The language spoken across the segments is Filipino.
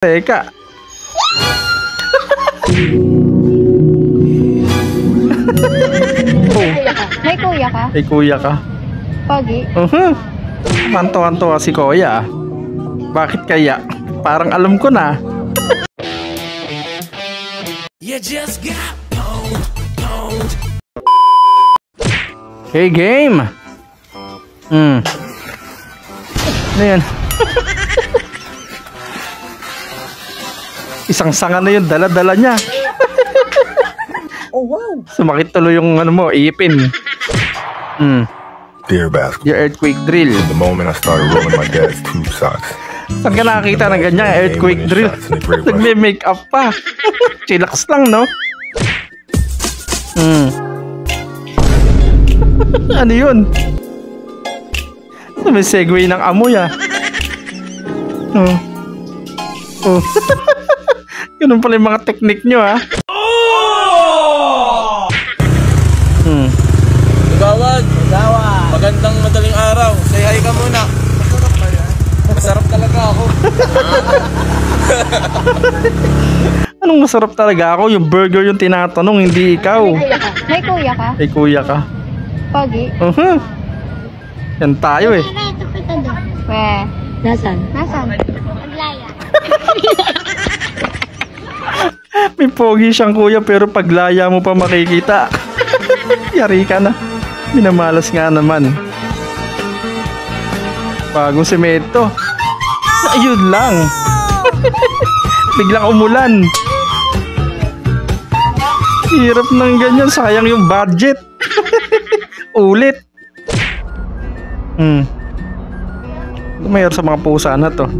Teka. May kuya ka? May kuya ka? Pogi? Manto-anto si kuya. Bakit kaya? Parang alam ko na. Hey, game! Ano yan? Isang sanga na yung dala-dala niya. Oh wow! Sumakit tuloy yung ano mo, ipin. Dear basketball, Your earthquake drill. the moment I started rolling my dad's tube socks, Saan ka nakakita ng ganyan? Earthquake drill. Nagme-make up pa. Chillax lang, no? Ano yun? May segue ng amoy, ah. Ganun pala yung mga technique nyo, ah. Gawad! Magandang madaling araw. Say hi ka muna. Masarap ba yan? Masarap talaga ako. Anong masarap talaga ako? Yung burger yung tinatanong, hindi ikaw. May kuya ka? May kuya ka? Pogi? Yan tayo eh. Weh. Nasaan? Nasaan? Paglaya. May pogi siyang kuya pero paglaya mo pa makikita. Yari ka na. Minamalas nga naman. Bagong semento. Ayun lang. Biglang umulan. Hirap ng ganyan. Sayang yung budget. Ulit. Mayroon sa mga pusa na to.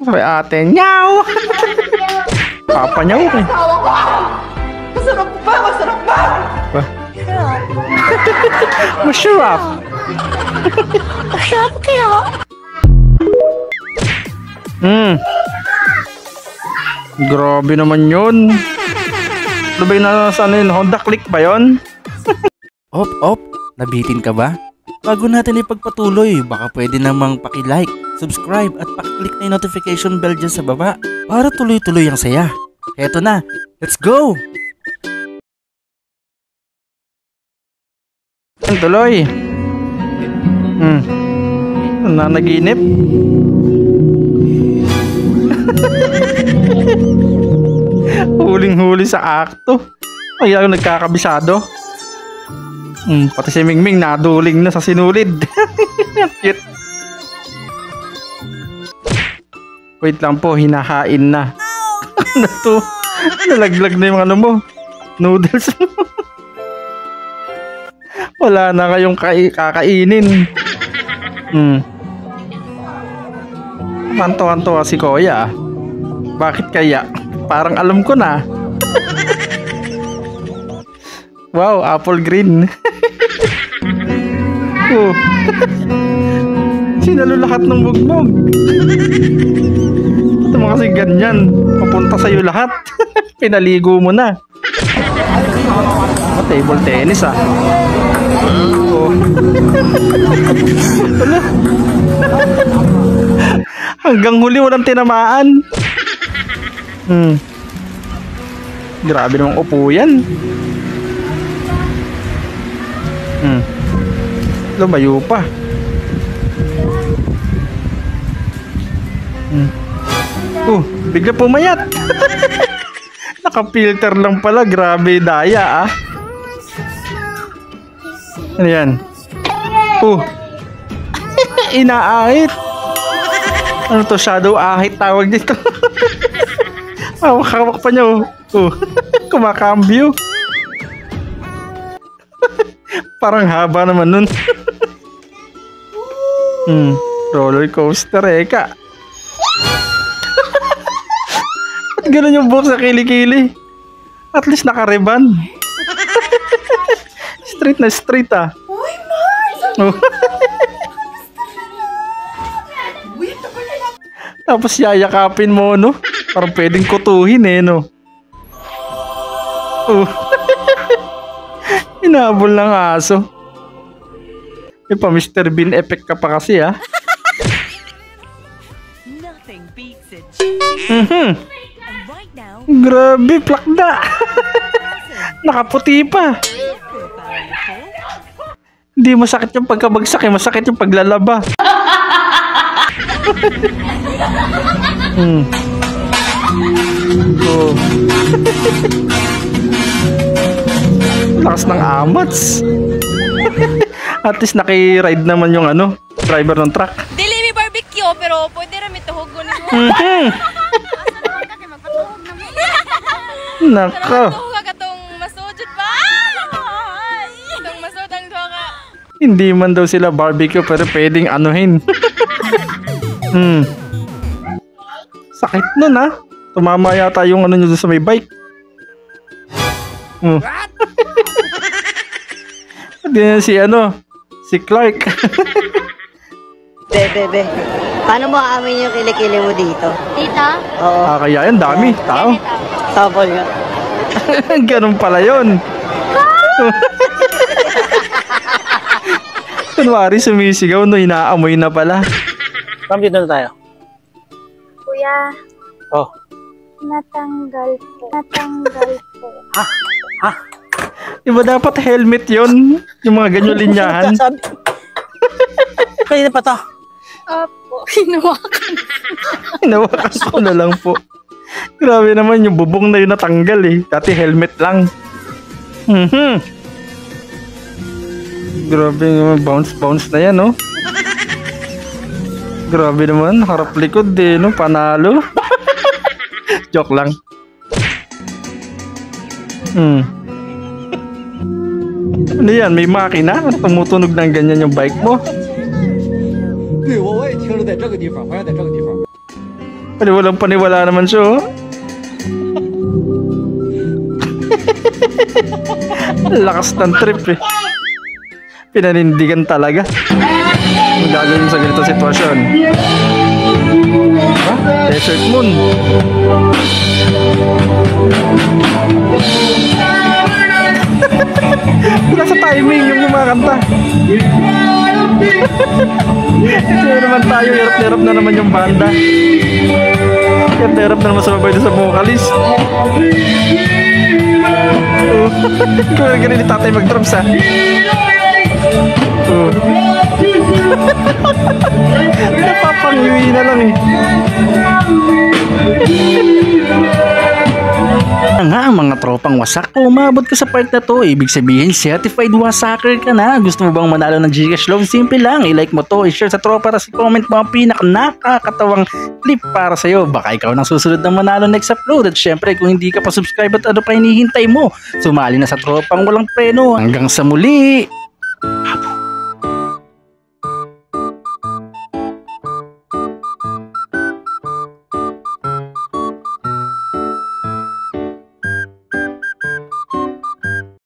Sabi ate, nyaw! Papa nyaw eh. Masarap ba? Masarap ba? Masarap. Masarap kaya. Grabe naman yun. Ano ba yung nasa ano yun? Honda Click ba yun? Op, nabitin ka ba? Bago natin ipagpatuloy, baka pwede namang paki-like, subscribe at paki-click na yung notification bell dyan sa baba para tuloy-tuloy ang saya. Eto na, let's go! Tuloy. Nanaginip. Huling-huli sa akto. Ay, ako nagkakabisado. Pati si Mingming naduling na sa sinulid. Cute. Wait lang po, hinahain na. Ano to? Nalaglag na yung ano mo. Noodles mo. Wala na kayong kakainin. Manto-anto si kuya. Bakit kaya? Parang alam ko na. Wow, apple green. Sinalo lahat ng bugbog. Ito mga kasi ganyan. Papunta sa'yo lahat. Pinaligo mo na. Table tennis ah. Hanggang huli walang tinamaan. Grabe namang upo yan. Lumayo pa. Bigla pumayat. Naka-filter lang pala. Grabe daya ah. Ano yan? Inaahit. Ano to? Shadow ahit tawag dito. Hawak-hawak pa niya kumakambyo. Parang haba naman nun. Roller coaster eka. Ba't ganun yung buhok sa kilikili? At least nakareban. Straight na straight ah. Tapos yayakapin mo no. Parang pwedeng kutuhin eh no. Hinabol ng aso. May pa Mr. Bean effect ka pa kasi ha. Nothing beats it. Mhm. And right now, Grabe, plakda. Nakaputi pa. Hindi masakit yung pagkabagsak eh, masakit yung paglalaba. Oh. Lakas ng amats. At least naki-ride naman yung ano, driver ng truck. Dili mi barbecue pero pwede ra mi tuhog ni mo. Nako. Tuhog ka tong masujud ba? Tong masud ang ka. Hindi man daw sila barbecue pero pwedeng anuhin. Sakit nun ha. Tumama yata yung ano nyo sa may bike. Hindi si ano, si Clark. Bebe, paano mo aamin yung kilikili mo dito? Tita? Oo, Kaya yan, dami, tao. tapol nga. Ganun pala yun. Kunwari sumisigaw no, inaamoy na pala. Ma'am, dito na tayo. Kuya, Oh. natanggal po. Natanggal po. Diba dapat helmet yon, yung mga ganyan linyahan. Sabi. Kanina pa to. Opo, hinawakan. Hinawakan ko na lang po. Grabe naman yung bubong na yun natanggal eh. Dati helmet lang. Grabe yung bounce na yan, no? Grabe naman, harap likod eh, no? Panalo. Joke lang. Ano yan? May makina? Tumutunog ng ganyan yung bike mo? Paniwalang naman siya, oh. Lakas ng trip eh. Pinanindigan talaga. Ang gagawin sa ganitong sitwasyon. Desert Moon. Wala sa timing yung kumakanta. Ito naman tayo, hirap-hirap na naman yung banda. Hirap na naman sumabay doon sa vocalist. Kung ganun ni tatay mag-drums ha. Napapangiwi na lang eh. Nga ang mga tropang wasak, kung umabot ka sa part na to, ibig sabihin certified wasaker ka na. Gusto mo bang manalo ng Gcash loan? Simple lang, i-like mo to, i-share sa tropa, tapos i-comment mo ang nakakatawang clip para sa'yo. Baka ikaw nang susunod na manalo next upload. At syempre kung hindi ka pa subscribe at ano pa hinihintay mo, sumali na sa tropang walang preno. Hanggang sa muli.